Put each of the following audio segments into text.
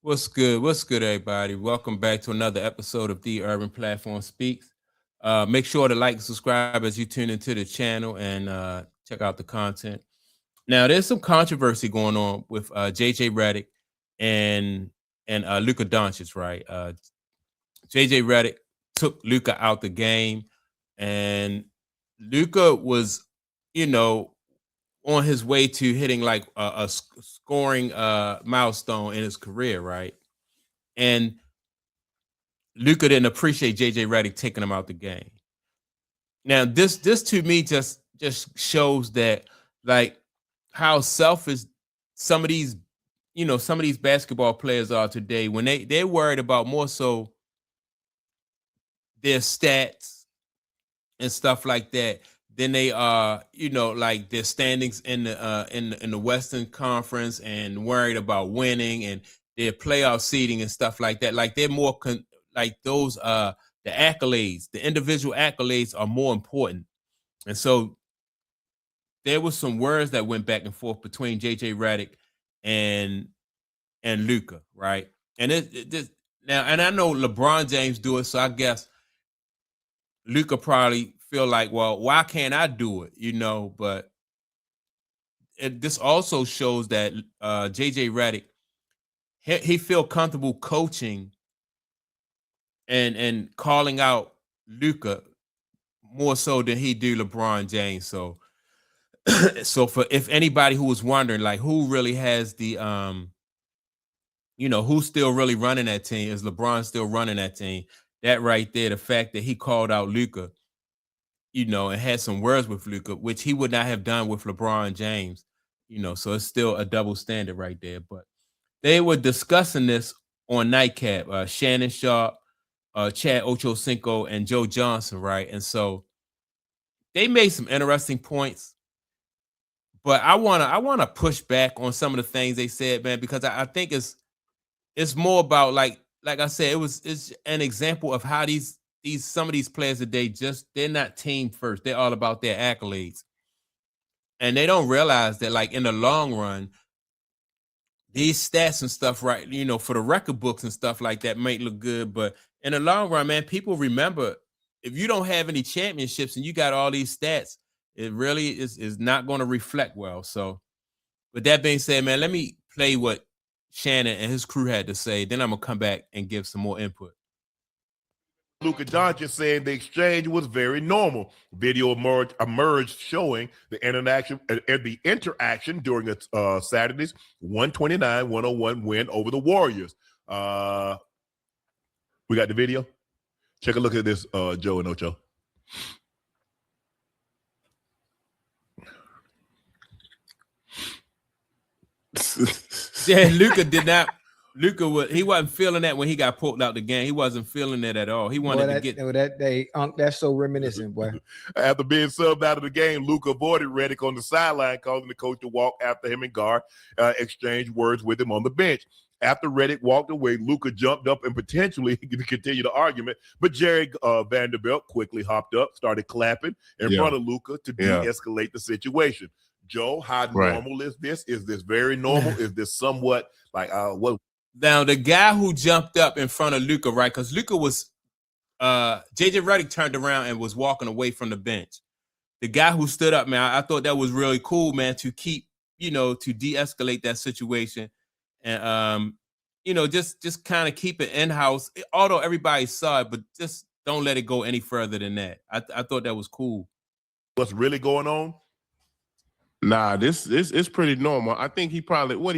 What's good? What's good, everybody? Welcome back to another episode of The Urban Platform Speaks. Make sure to like and subscribe as you tune into the channel and check out the content. Now, there's some controversy going on with JJ Redick and Luka Doncic, right? JJ Redick took Luka out the game, and Luka was, you know, on his way to hitting like a scoring milestone in his career, right? And Luka didn't appreciate JJ Redick taking him out the game. Now, this to me just shows that like how selfish some of these some of these basketball players are today when they're worried about more so their stats and stuff like that than they are like their standings in the Western Conference and worried about winning and their playoff seeding and stuff like that. Like they're more like those the accolades, the individual accolades are more important. And so there was some words that went back and forth between JJ Redick and Luka, right? And this now, and I know LeBron James do it, so I guess Luka probably feel like, well, why can't I do it? But this also shows that JJ Redick he feel comfortable coaching and calling out Luka more so than he do LeBron James. So so for if anybody who was wondering like who really has the who's still really running that team, is LeBron still running that team? That right there, the fact that he called out Luka, and had some words with Luka, which he would not have done with LeBron James, so it's still a double standard right there. But they were discussing this on Nightcap, Shannon Sharp, Chad Ochocinco, and Joe Johnson, right? And so they made some interesting points, but I wanna push back on some of the things they said, man, because I think it's more about like I said, it's an example of how these some of these players today they're not team first. They're all about their accolades. And they don't realize that like in the long run, these stats and stuff, right? For the record books and stuff like that might look good, but in the long run, man, people remember if you don't have any championships and you got all these stats, it really is not going to reflect well. So with that being said, man, let me play what Shannon and his crew had to say. Then I'm gonna come back and give some more input. Luka Doncic saying the exchange was very normal. Video emerged showing the interaction during the Saturday's 129-101 win over the Warriors. We got the video. Check a look at this, Joe and Ocho. Yeah, he wasn't feeling that when he got pulled out the game. He wasn't feeling it at all. He wanted to get that's so reminiscent, boy. After being subbed out of the game, Luka avoided Redick on the sideline, causing the coach to walk after him and Gar exchanged words with him on the bench. After Redick walked away, Luka jumped up and potentially continue the argument, but Jerry Vanderbilt quickly hopped up, started clapping in front of Luka to de-escalate the situation. Joe, how normal is this? Is this very normal? Is this somewhat like what? Now, the guy who jumped up in front of Luka, right? Because Luka was JJ Redick turned around and was walking away from the bench. The guy who stood up, man, I thought that was really cool, man, to keep, to de-escalate that situation. And just kind of keep it in-house, although everybody saw it, but just don't let it go any further than that. I thought that was cool. What's really going on? Nah, this is pretty normal. I think he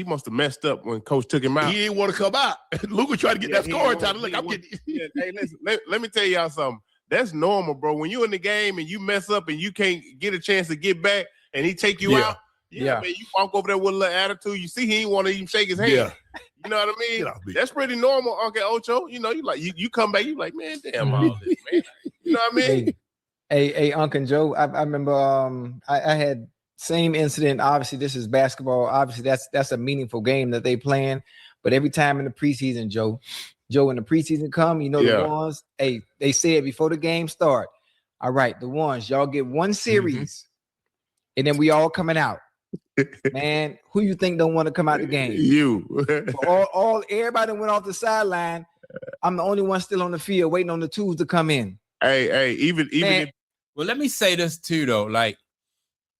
must have messed up when coach took him out. He didn't want to come out. Luka tried to get that scoring time. Look, hey, listen, let me tell y'all something. That's normal, bro. When you're in the game and you mess up and you can't get a chance to get back and he take you out, man, you walk over there with a little attitude. You see he ain't want to even shake his hand. Yeah. You know what I mean? That's pretty normal, Uncle Ocho. You like you come back, you like, man, damn all this, man. You know what I mean? Hey, Uncle Joe, I remember I had same incident. Obviously, this is basketball. Obviously, that's a meaningful game that they playing. But every time in the preseason, Joe, when the preseason come, the ones, they said before the game start, all right, the ones, y'all get one series, and then we all coming out. Man, who you think don't want to come out the game? You. Everybody went off the sideline. I'm the only one still on the field waiting on the tools to come in. Hey, even Man. if, Well, let me say this too, though. Like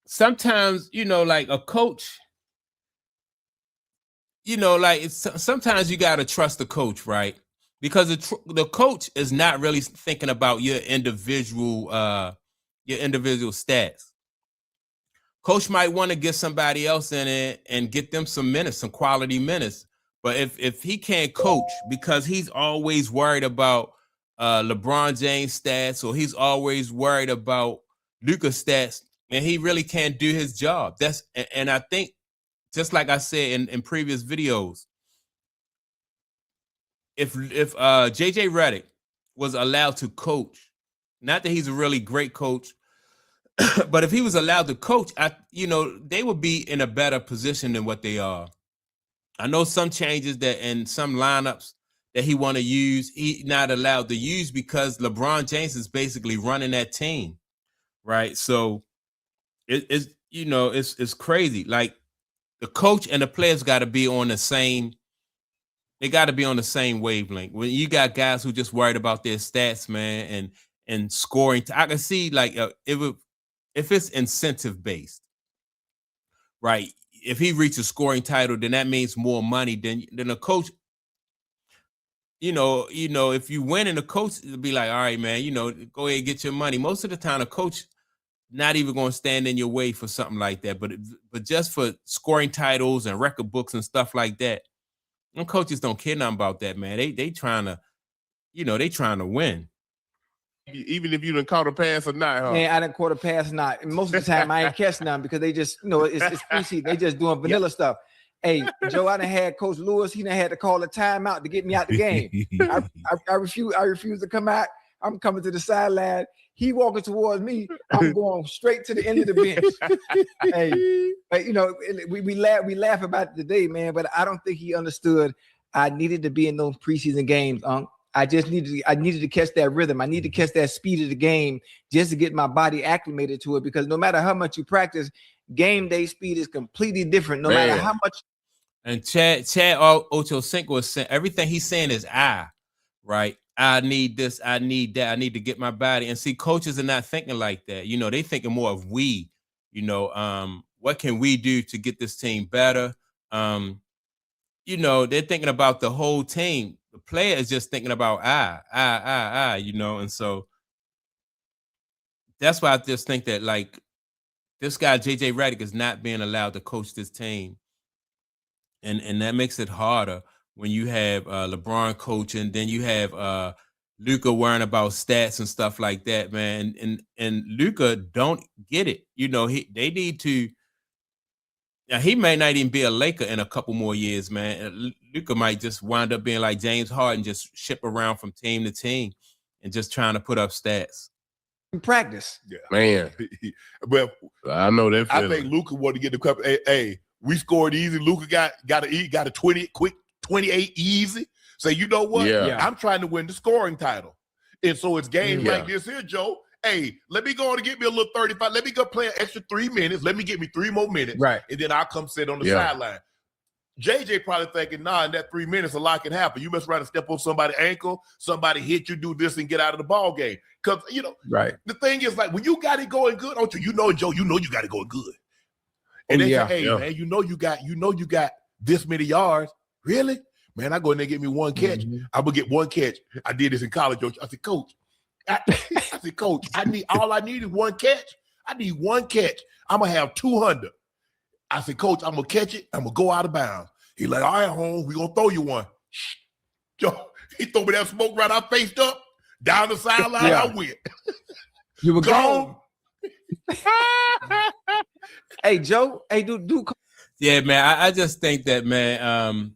sometimes, like a coach, like sometimes you got to trust the coach, right? Because the coach is not really thinking about your individual stats. Coach might want to get somebody else in it and get them some minutes, some quality minutes. But if he can't coach because he's always worried about LeBron James stats, or he's always worried about Luka stats, and he really can't do his job. And I think, just like I said in previous videos, if JJ Redick was allowed to coach, not that he's a really great coach, but if he was allowed to coach, they would be in a better position than what they are. I know some changes that and some lineups that he want to use, he not allowed to use because LeBron James is basically running that team, right? So it's crazy. Like the coach and the players got to be on the same. They got to be on the same wavelength. When you got guys who just worried about their stats, man, and scoring, I can see like if it's incentive based, right? If he reaches scoring title, then that means more money than a coach. If you win and the coach will be like, all right, man, go ahead and get your money. Most of the time, a coach not even going to stand in your way for something like that. But just for scoring titles and record books and stuff like that, them coaches don't care nothing about that, man. They trying to, they trying to win. even if you done caught a pass or not, huh? Man, I didn't caught a pass or not. And most of the time I ain't catch none because they just, it's preseason. They just doing vanilla stuff. Hey, Joe, I done had Coach Lewis. He done had to call a timeout to get me out the game. I refuse to come out. I'm coming to the sideline. He walking towards me. I'm going straight to the end of the bench. Hey, but we laugh about it today, man. But I don't think he understood I needed to be in those preseason games. I needed to catch that rhythm. I need to catch that speed of the game just to get my body acclimated to it. Because no matter how much you practice, game day speed is completely different. No matter how much. And Chad Ochocinco is saying everything he's saying is right? I need this, I need that, I need to get my body. And see, coaches are not thinking like that. They thinking more of we. What can we do to get this team better? They're thinking about the whole team. The player is just thinking about and so that's why I just think that like this guy JJ Redick is not being allowed to coach this team, and that makes it harder when you have LeBron coaching. Then you have Luka worrying about stats and stuff like that, man. And Luka don't get it. They need to. Now, he may not even be a Laker in a couple more years, man. Luka might just wind up being like James Harden, just ship around from team to team and just trying to put up stats. Practice. Yeah. Man. Well, I know that feeling. I think Luka wanted to get the cup. Hey, we scored easy. Luka got a 28 easy. So you know what? Yeah. I'm trying to win the scoring title. And so it's games like this here, Joe. Hey, let me go on and get me a little 35. Let me go play an extra 3 minutes. Let me get me 3 more minutes. Right. And then I'll come sit on the sideline. JJ probably thinking, in that 3 minutes, a lot can happen. You must try to step on somebody's ankle, somebody hit you, do this, and get out of the ball game. Because, right. The thing is, like, when you got it going good, don't you? Joe, you got it going good. And they say, hey, man, you got this many yards. Really? Man, I go in there and get me one catch. I'm going to get one catch. I did this in college. I said, Coach, Coach, all I need is one catch. I need one catch. I'm going to have 200. I said, Coach, I'm going to catch it. I'm going to go out of bounds. He's like, all right, home, we're going to throw you one. Joe, he threw me that smoke right. I faced up, down the sideline, I went. You were gone. Hey, Joe. Hey, do. Yeah, man. I just think that, man,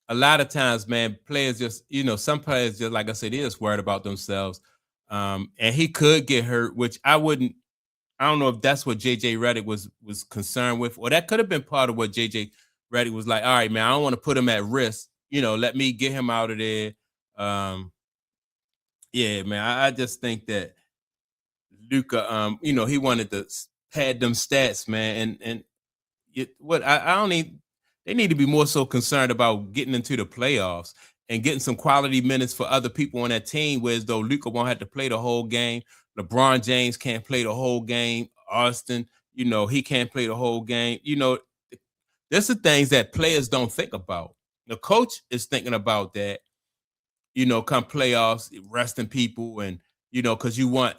a lot of times, man, players just, some players just, like I said, they're just worried about themselves. And he could get hurt, which I don't know if that's what JJ Redick was concerned with, or that could have been part of what JJ Redick was like, all right, man, I don't want to put him at risk. Let me get him out of there. Yeah, man, I just think that Luka, he wanted to pad them stats, man. And I don't need. They need to be more so concerned about getting into the playoffs and getting some quality minutes for other people on that team. Whereas though Luka won't have to play the whole game, LeBron James can't play the whole game. Austin, he can't play the whole game. There's the things that players don't think about. The coach is thinking about that. Come playoffs, resting people, and because you want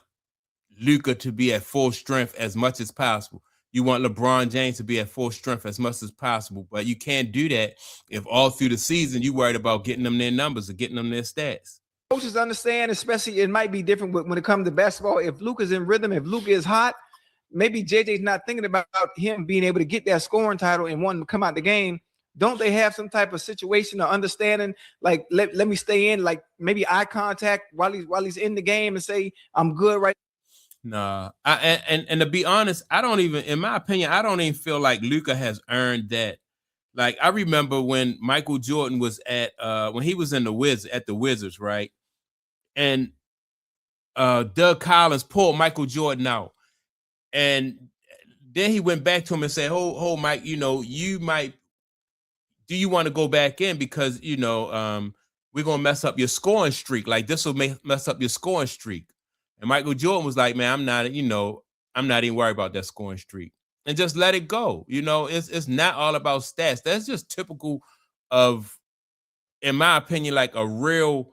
Luka to be at full strength as much as possible. You want LeBron James to be at full strength as much as possible, but you can't do that if all through the season you worried about getting them their numbers or getting them their stats. Coaches understand, especially it might be different when it comes to basketball. If Luka's in rhythm, if Luka is hot, maybe JJ's not thinking about him being able to get that scoring title and wanting to come out the game. Don't they have some type of situation or understanding? Like, let me stay in, like maybe eye contact while he's in the game and say, I'm good right. Nah, and to be honest, I don't even, in my opinion, I don't even feel like Luka has earned that. Like, I remember when Michael Jordan was when he was in the Wizards, right? And Doug Collins pulled Michael Jordan out. And then he went back to him and said, "Oh, Mike, do you want to go back in? Because, we're going to mess up your scoring streak. Like, this will mess up your scoring streak." And Michael Jordan was like, "Man, I'm not even worried about that scoring streak, and just let it go." It's not all about stats. That's just typical of, in my opinion, like a real,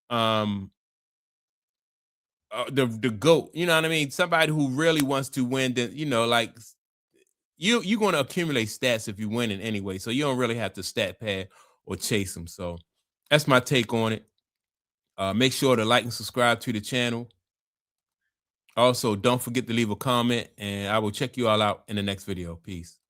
the GOAT, you know what I mean? Somebody who really wants to win, then, like you're going to accumulate stats if you win it anyway. So you don't really have to stat pad or chase them. So that's my take on it. Make sure to like and subscribe to the channel. Also, don't forget to leave a comment, and I will check you all out in the next video. Peace.